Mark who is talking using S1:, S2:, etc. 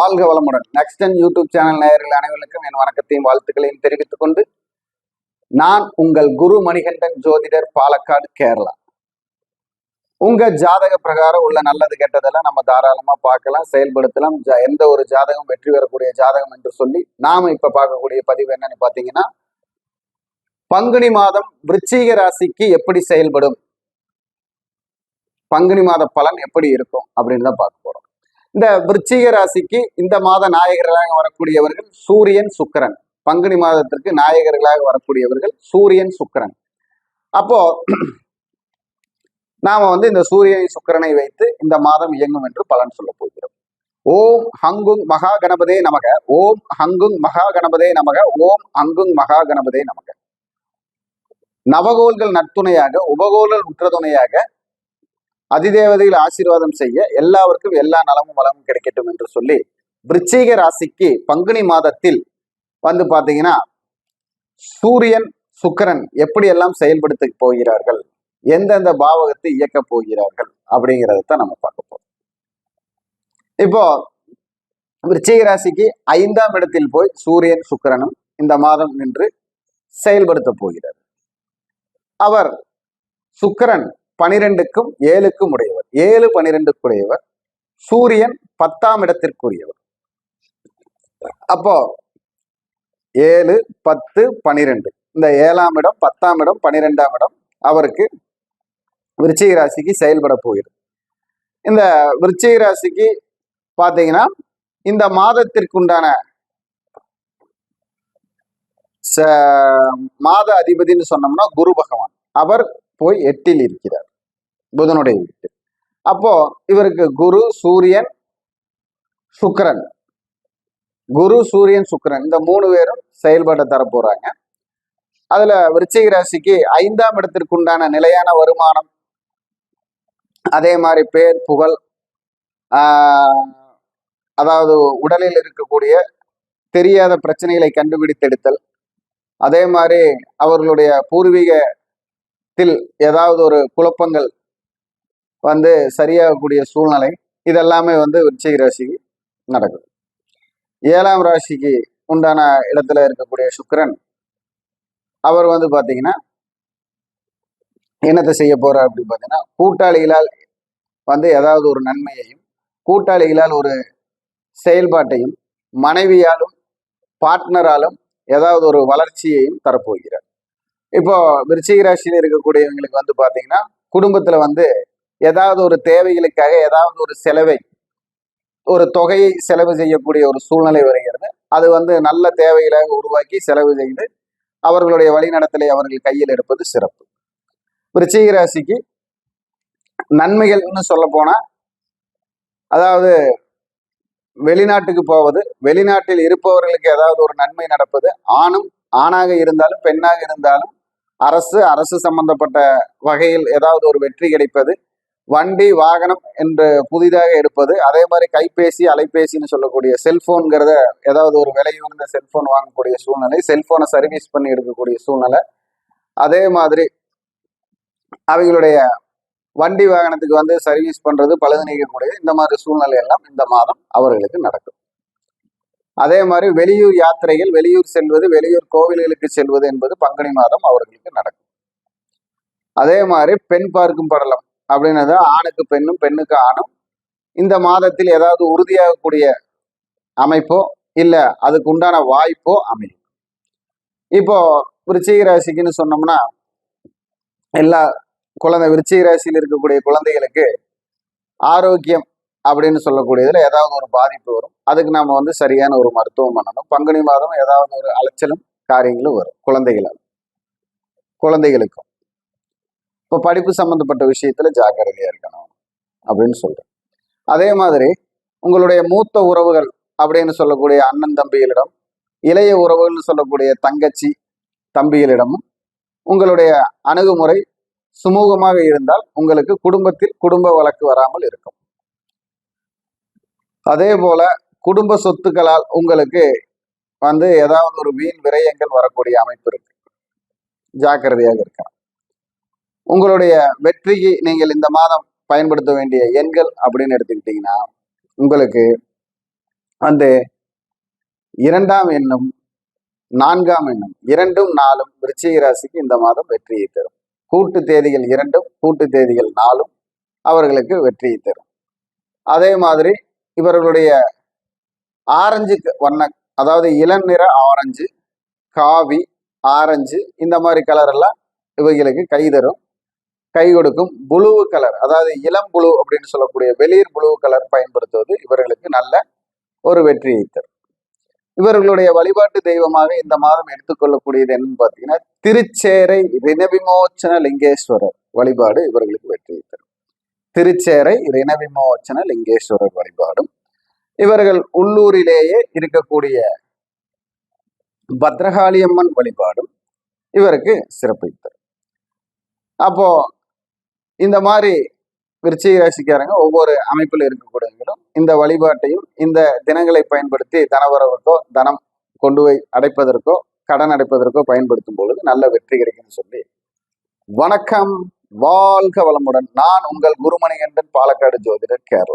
S1: வாழ்க வளமுடன். நெக்ஸ்டன் YouTube channel நேயர்கள் அனைவருக்கும் என் வணக்கத்தையும் வாழ்த்துக்களையும் தெரிவித்துக் கொண்டு, நான் உங்கள் குரு மணிகண்டன் ஜோதிடர், பாலக்காடு, கேரளா. உங்க ஜாதக பிரகாரம் உள்ள நல்லது கெட்டதெல்லாம் நம்ம தாராளமா பார்க்கலாம், செயல்படுத்தலாம். எந்த ஒரு ஜாதகம் வெற்றி பெறக்கூடிய ஜாதகம் என்று சொல்லி நாம இப்ப பார்க்கக்கூடிய பதிவு என்னன்னு பாத்தீங்கன்னா, பங்குனி மாதம் விருச்சிக ராசிக்கு எப்படி செயல்படும், பங்குனி மாத பலன் எப்படி இருக்கும் அப்படின்னு தான் பார்க்க போறோம். இந்த விருச்சிக ராசிக்கு இந்த மாத நாயகர்களாக வரக்கூடியவர்கள் சூரியன், சுக்கிரன். பங்குனி மாதத்திற்கு நாயகர்களாக வரக்கூடியவர்கள் சூரியன், சுக்கிரன். அப்போ நாம இந்த சூரியனை, சுக்கிரனை வைத்து இந்த மாதம் இயங்கும் என்று பலன் சொல்ல போகிறோம். ஓம் ஹங்குங் மகா கணபதே நமக, ஓம் ஹங்குங் மகா கணபதே நமக, ஓம் ஹங்குங் மகா கணபதே நமக. நவகோள்கள் நட்துணையாக, உபகோள்கள் உற்றதுணையாக, அதிதேவதைகள் ஆசீர்வாதம் செய்ய எல்லாருக்கும் எல்லா நலமும் வளமும் கிடைக்கட்டும் என்று சொல்லி விருச்சிக ராசிக்கு பங்குனி மாதத்தில் பாத்தீங்கன்னா சூரியன், சுக்கிரன் எப்படி எல்லாம் செயல்படுத்த போகிறார்கள், எந்தெந்த பாவகத்தை இயக்க போகிறார்கள் அப்படிங்கிறத நம்ம பார்க்க போறோம். இப்போ விருச்சிக ராசிக்கு 5ஆம் இடத்தில் போய் சூரியன், சுக்கிரனும் இந்த மாதம் நின்று செயல்படுத்த போகிறார். அவர் சுக்கிரன் 12க்கும் 7க்கும் உடையவர், 7, 12க்கு உடையவர். சூரியன் 10ஆம் இடத்திற்குரியவர். அப்போ 7, 10, 12 இந்த 7ஆம் இடம், 10ஆம் இடம், 12ஆம் இடம் அவருக்கு விருச்சிக ராசிக்கு செயல்பட போகிறது. இந்த விருச்சிக ராசிக்கு பாத்தீங்கன்னா இந்த மாதத்திற்குண்டான மாத அதிபதினு சொன்னோம்னா குரு பகவான். அவர் போய் 8ல் இருக்கிறார், புதனுடைய வீட்டு. அப்போ இவருக்கு குரு, சூரியன், சுக்கிரன், குரு, சூரியன், சுக்கிரன் இந்த 3 பேரும் செயல்பட தர போறாங்க. அதுல விருச்சிக ராசிக்கு 5ஆம் இடத்திற்குண்டான நிலையான வருமானம், அதே மாதிரி பேர் புகழ், அதாவது உடலில் இருக்கக்கூடிய தெரியாத பிரச்சனைகளை கண்டுபிடித்தெடுத்தல், அதே மாதிரி அவர்களுடைய பூர்வீகத்தில் ஏதாவது ஒரு குழப்பங்கள் சரியாகக்கூடிய சூழ்நிலை, இதெல்லாமே விருச்சிக ராசிக்கு நடக்குது. 7ஆம் ராசிக்கு உண்டான இடத்துல இருக்கக்கூடிய சுக்கிரன் அவர் பாத்தீங்கன்னா என்னத்தை செய்ய போறார் அப்படின்னு பாத்தீங்கன்னா, கூட்டாளிகளால் ஏதாவது ஒரு நன்மையையும், கூட்டாளிகளால் ஒரு செயல்பாட்டையும், மனைவியாலும் பார்ட்னராலும் ஏதாவது ஒரு வளர்ச்சியையும் தரப்போகிறார். இப்போ விருச்சிக ராசியில் இருக்கக்கூடியவங்களுக்கு பாத்தீங்கன்னா குடும்பத்துல ஏதாவது ஒரு தேவைகளுக்காக ஏதாவது ஒரு செலவை, ஒரு தொகையை செலவு செய்யக்கூடிய ஒரு சூழ்நிலை வருகிறது. அது நல்ல தேவைகளாக உருவாக்கி செலவு செய்து அவர்களுடைய வழிநடத்தலை அவர்கள் கையில் எடுப்பது சிறப்பு. விருச்சிக ராசிக்கு நன்மைகள்னு சொல்ல போனா, அதாவது வெளிநாட்டுக்கு போவது, வெளிநாட்டில் இருப்பவர்களுக்கு ஏதாவது ஒரு நன்மை நடப்பது, ஆணாக இருந்தாலும் பெண்ணாக இருந்தாலும் அரசு சம்பந்தப்பட்ட வகையில் ஏதாவது ஒரு வெற்றி கிடைப்பது, வண்டி வாகனம் என்று புதிதாக எடுப்பது, அதே மாதிரி கைபேசி, அலைபேசின்னு சொல்லக்கூடிய செல்போன்கிறத ஏதாவது ஒரு விலை உயர்ந்த செல்போன் வாங்கக்கூடிய சூழ்நிலை, செல்போனை சர்வீஸ் பண்ணி எடுக்கக்கூடிய சூழ்நிலை, அதே மாதிரி அவைகளுடைய வண்டி வாகனத்துக்கு சர்வீஸ் பண்றது, பழுது நீக்கக்கூடிய இந்த மாதிரி சூழ்நிலை எல்லாம் இந்த மாதம் அவர்களுக்கு நடக்கும். அதே மாதிரி வெளியூர் யாத்திரைகள், வெளியூர் செல்வது, வெளியூர் கோவில்களுக்கு செல்வது என்பது பங்குனி மாதம் அவர்களுக்கு நடக்கும். அதே மாதிரி பெண் பார்க்கும் படலம் அப்படின்னது ஆணுக்கு பெண்ணும், பெண்ணுக்கு ஆணும் இந்த மாதத்தில் ஏதாவது உறுதியாகக்கூடிய அமைப்போ இல்லை அதுக்கு உண்டான வாய்ப்போ அமையும். இப்போ விருச்சிக ராசிக்குன்னு சொன்னோம்னா, எல்லா விருச்சிக ராசியில் இருக்கக்கூடிய குழந்தைகளுக்கு ஆரோக்கியம் அப்படின்னு சொல்லக்கூடியதுல ஏதாவது ஒரு பாதிப்பு வரும். அதுக்கு நாம சரியான ஒரு மருத்துவம் பண்ணணும். பங்குனி மாதம் ஏதாவது ஒரு அலைச்சலும் காரியங்களும் வரும் குழந்தைகளுக்கும். இப்போ படிப்பு சம்பந்தப்பட்ட விஷயத்துல ஜாக்கிரதையா இருக்கணும் அப்படின்னு சொல்றேன். அதே மாதிரி உங்களுடைய மூத்த உறவுகள் அப்படின்னு சொல்லக்கூடிய அண்ணன் தம்பிகளிடம், இளைய உறவுகள்னு சொல்லக்கூடிய தங்கச்சி தம்பிகளிடமும் உங்களுடைய அணுகுமுறை சுமூகமாக இருந்தால் உங்களுக்கு குடும்பத்தில் குடும்ப வழக்கு வராமல் இருக்கும். அதே போல குடும்ப சொத்துக்களால் உங்களுக்கு ஏதாவது ஒரு வீண் விரயங்கள் வரக்கூடிய அமைப்பு இருக்கு, ஜாக்கிரதையாக இருக்கலாம். உங்களுடைய வெற்றிக்கு நீங்கள் இந்த மாதம் பயன்படுத்த வேண்டிய எண்கள் அப்படின்னு எடுத்துக்கிட்டீங்கன்னா, உங்களுக்கு வந்து 2ஆம் எண்ணும் 4ஆம் எண்ணும் 2ம் 4ம் விருச்சிக ராசிக்கு இந்த மாதம் வெற்றியை தரும். கூட்டு தேதிகள் 2ம் கூட்டு தேதிகள் 4ம் அவர்களுக்கு வெற்றியை தரும். அதே மாதிரி இவர்களுடைய ஆரஞ்சு வண்ண, அதாவது இளநிற ஆரஞ்சு, காவி, ஆரஞ்சு இந்த மாதிரி கலர் எல்லாம் இவைகளுக்கு கை தரும், கை கொடுக்கும். புளூ கலர், அதாவது இளம் புழு அப்படின்னு சொல்லக்கூடிய வெளிர் புளூ கலர் பயன்படுத்துவது இவர்களுக்கு நல்ல ஒரு வெற்றியை தரும். இவர்களுடைய வழிபாட்டு தெய்வமாக இந்த மாதம் எடுத்துக்கொள்ளக்கூடியது என்னன்னு பார்த்தீங்கன்னா திருச்சேரை ரிணவிமோச்சன லிங்கேஸ்வரர் வழிபாடு இவர்களுக்கு வெற்றியை தரும். திருச்சேரை ரிணவிமோச்சன லிங்கேஸ்வரர் வழிபாடும், இவர்கள் உள்ளூரிலேயே இருக்கக்கூடிய பத்ரகாளியம்மன் வழிபாடும் இவருக்கு சிறப்பை தரும். அப்போ இந்த மாதிரி விருச்சிக ராசிக்காரங்க ஒவ்வொரு அமைப்பில் இருக்கக்கூடியவங்களும் இந்த வழிபாட்டையும் இந்த தினங்களை பயன்படுத்தி தனவரவுக்கோ தனம் கொண்டு போய் அடைப்பதற்கோ கடன் அடைப்பதற்கோ பயன்படுத்தும் பொழுது நல்ல வெற்றி கிடைக்கும்னு சொல்லி, வணக்கம், வாழ்க வளமுடன். நான் உங்கள் குருமணிகண்டன், பாலக்காடு ஜோதிடர், கேரளா.